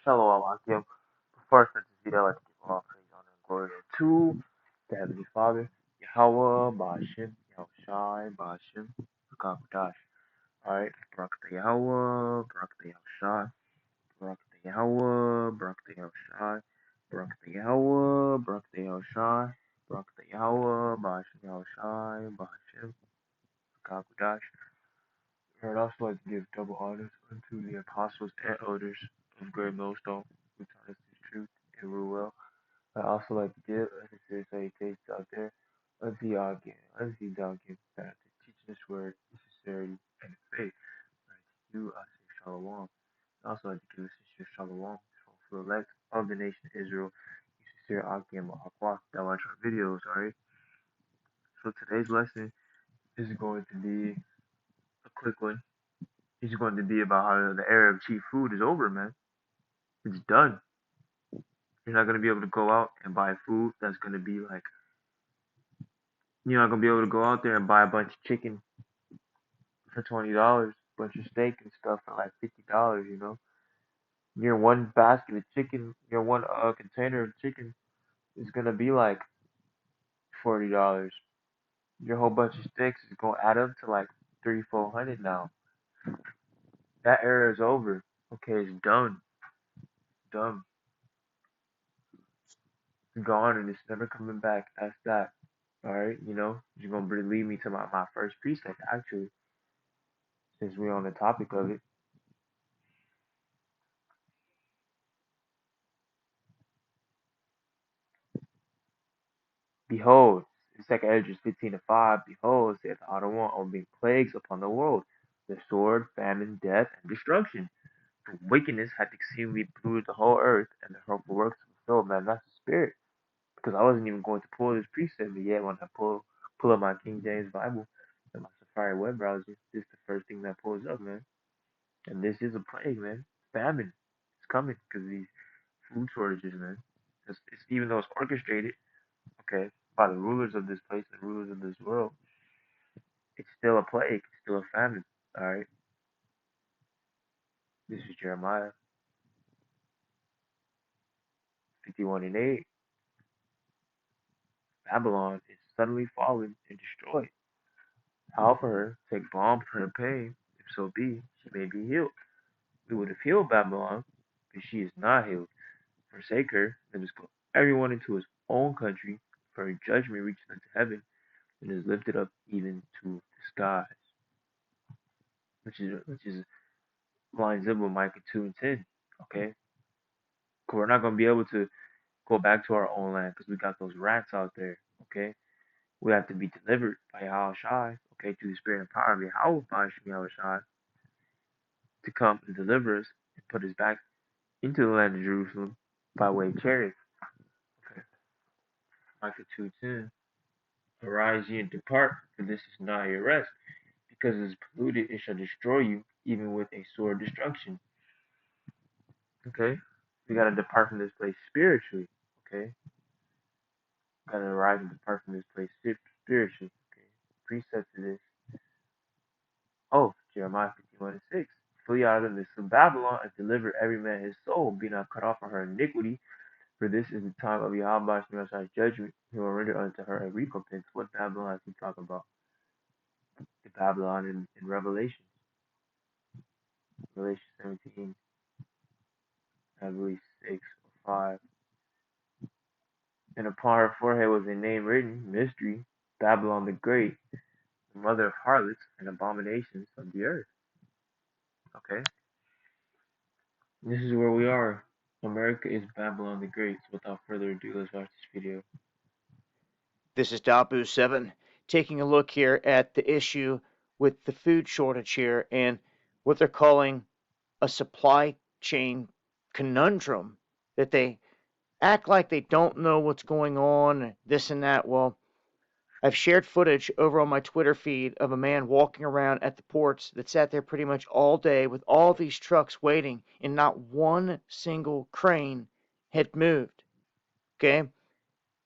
Shalom, Akim. First, let this video, let's give all praise, honor, and glory to the Heavenly Father, Yahweh, Ba'ashem, Yahushai, Ba'ashem, Rakakadash. Alright, Barak the Yahweh, Barak the Yahushai, Barak the Yahweh, Barak the Yahushai, Barak the Yahweh, Barak the Yahushai, Barak the Yahweh, Ba'ashem, Yahushai, Ba'ashem, Rakakadash. I would also like to give double honors unto the apostles and elders of Great Millstone who taught us this truth and rule well. I also like to give a sincere salutations out there unto y'all again, unto y'all again, that to teach this word in sincerity and in faith. Right to you, I say shalom. I also like to give a sincere shalom to the elect of the nation of Israel. You sincere Akim Aqua that watch our videos, alright? So today's lesson is going to be a quick one. It's going to be about how the era of cheap food is over, man. It's done. You're not gonna be able to go out and buy food that's gonna be like you're not gonna be able to go out there and buy a bunch of chicken for $20, bunch of steak and stuff for like $50, you know. Your one basket of chicken, your one container of chicken is gonna be like $40. Your whole bunch of steaks is gonna add up to like 300-400 now. That era is over. Okay, it's done. Done. It's gone and it's never coming back. That's that. Alright, you know, you're gonna lead me to my first precept actually, since we're on the topic of it. Behold, in second Esdras 15:5, behold, saith the Otto one, will bring plagues upon the world, the sword, famine, death, and destruction. For wickedness hath exceedingly polluted the whole earth, and the hurtful works of the man, that's the spirit. Because I wasn't even going to pull this precept, but yet when I pull up my King James Bible and my Safari web browser, this is the first thing that pulls up, man. And this is a plague, man. Famine. It's coming because of these food shortages, man. It's even though it's orchestrated, okay, by the rulers of this place, the rulers of this world, it's still a plague, it's still a famine. Alright. This is Jeremiah 51:8. Babylon is suddenly fallen and destroyed. Howl for her, take balm for her pain, if so be, she may be healed. We would have healed Babylon, but she is not healed. Forsake her, let us go everyone into his own country, for her judgment reaches unto heaven, and is lifted up even to the skies. Which is lines up with Micah 2:10. Okay? We're not gonna be able to go back to our own land because we got those rats out there. Okay? We have to be delivered by Yahushai, okay, through the spirit and power of Yahweh by Yahushai to come and deliver us and put us back into the land of Jerusalem by way of chariots. Okay. Micah 2:10. Arise ye and depart, for this is not your rest, because it is polluted, it shall destroy you, even with a sore destruction. Okay? We gotta depart from this place spiritually. Okay? We gotta arise and depart from this place spiritually. Okay? Precept to this. Oh, Jeremiah 51:6. Flee out of the midst of Babylon and deliver every man his soul. Be not cut off from her iniquity, for this is the time of Yahweh's judgment. He will render unto her a recompense. What Babylon is he talking about? The Babylon in Revelation. Revelation 17, I believe 6 or 5. And upon her forehead was a name written, Mystery, Babylon the Great, the mother of harlots and abominations of the earth. Okay? This is where we are. America is Babylon the Great. So without further ado, let's watch this video. This is Dabu7 taking a look here at the issue with the food shortage here and what they're calling a supply chain conundrum, that they act like they don't know what's going on, this and that. Well, I've shared footage over on my Twitter feed of a man walking around at the ports that sat there pretty much all day with all these trucks waiting, and not one single crane had moved. Okay?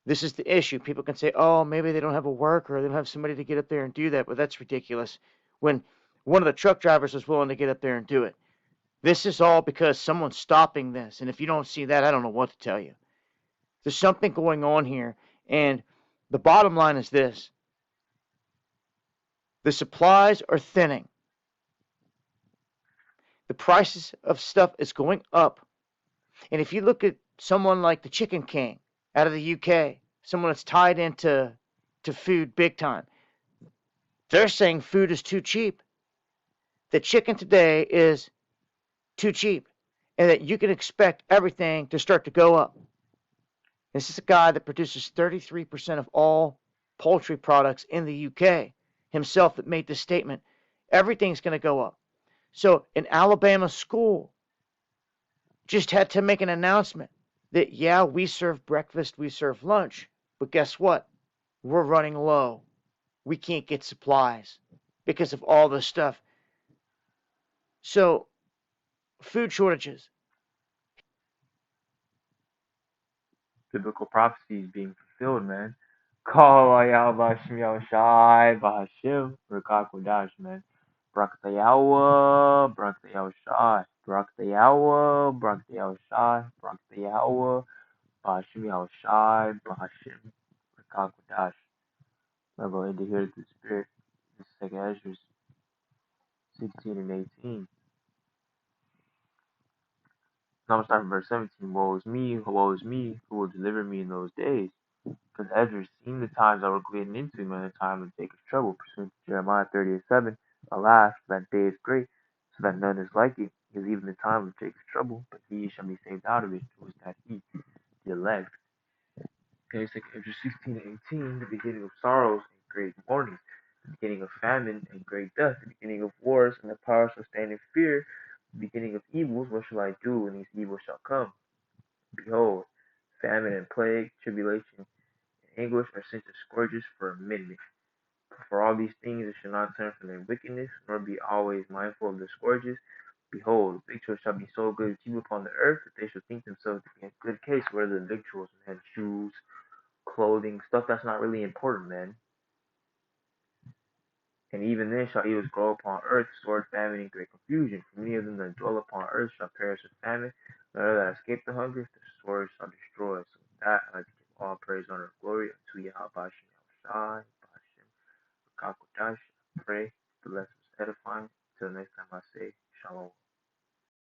This is the issue. People can say, oh, maybe they don't have a worker, they don't have somebody to get up there and do that, but that's ridiculous when one of the truck drivers was willing to get up there and do it. This is all because someone's stopping this. And if you don't see that, I don't know what to tell you. There's something going on here. And the bottom line is this: the supplies are thinning. The prices of stuff is going up. And if you look at someone like the Chicken King out of the UK, someone that's tied into food big time, they're saying food is too cheap. The chicken today is too cheap, and that you can expect everything to start to go up. This is a guy that produces 33% of all poultry products in the UK, himself, that made this statement. Everything's going to go up. So, an Alabama school just had to make an announcement that, yeah, we serve breakfast, we serve lunch, but guess what? We're running low. We can't get supplies because of all this stuff. So, food shortages. Biblical prophecies being fulfilled, man. Call Yahweh Bashim Yahushai Bahashim Rakakodash, man. Brakta Yahweh, Brakta Yahushai, Brakta Yahweh, Brakta Yahushai, Brakta Yahweh, Bashim Yahushai Bahashim Rakakodash. I'm going to hear the Spirit. This is 2 Ezra 16 and 18. Now I'm starting verse 17. Woe is me, who will deliver me in those days? Because Ezra seen the times I was getting into, man, the time of Jacob's trouble, pursuant to Jeremiah 30:7. Alas, that day is great, so that none is like it, is even the time of Jacob's trouble, but he shall be saved out of it. Who is that he? The elect. Okay, it's like Ezra 16 and 18, the beginning of sorrows and great mourning, the beginning of famine and great death, the beginning of wars, and the power shall stand in fear, the beginning of evils. What shall I do when these evils shall come? Behold, famine and plague, tribulation, and anguish are sent as scourges for a minute. For all these things they shall not turn from their wickedness, nor be always mindful of the scourges. Behold, victuals shall be so good to you upon the earth that they shall think themselves to be in good case. What are the victuals, man? Shoes, clothing, stuff that's not really important, man. And even then shall evils grow upon earth, sword, famine, and great confusion. For many of them that dwell upon earth shall perish with famine, and others that escape the hunger, the sword shall destroy.